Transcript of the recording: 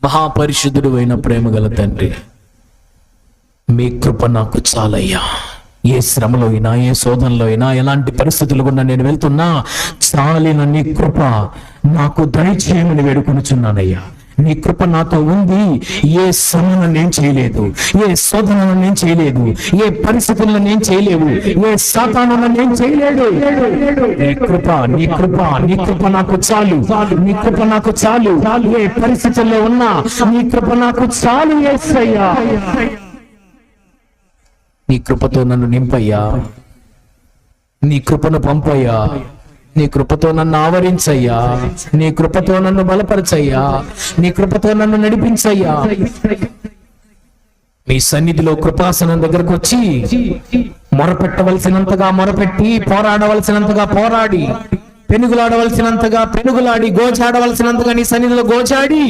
మహాపరిశుద్ధుడు అయిన ప్రేమగల తండ్రి, మీ కృప నాకు చాలయ్యా. ఏ శ్రమలో అయినా, ఏ శోధనలో అయినా, ఎలాంటి పరిస్థితులు గుండా నేను వెళ్తున్నా చాలిన నీ కృప నాకు దయచేయమని వేడుకొనుచున్నానయ్యా. నీ కృప నాతో ఉంది. ఏ శ్రమను నేను చేయలేదు, ఏ శోధనను నేను చేయలేదు, ఏ పరిస్థితులను నేను చేయలేవు, ఏ సాతానులను నేను చేయలేదు. నీ కృప, నీ కృప, నీ కృప నాకు చాలు. నీ కృప నాకు చాలు. ఏ పరిస్థితుల్లో ఉన్నా నీ కృప నాకు చాలు యేసయ్యా. నీ కృపతో నన్ను నింపయ్యా. నీ కృపను పంపయ్యా. నీ కృపతో నన్ను ఆవరించయ్యా. నీ కృపతో నన్ను బలపరచయ్యా. నీ కృపతో నన్ను నడిపించయ్యా. మీ సన్నిధిలో కృపాసనం దగ్గరకు వచ్చి మొరపెట్టవలసినంతగా మొరపెట్టి, పోరాడవలసినంతగా పోరాడి, పెనుగులాడవలసినంతగా పెనుగులాడి, గోచాడవలసినంతగా నీ సన్నిధిలో గోచాడి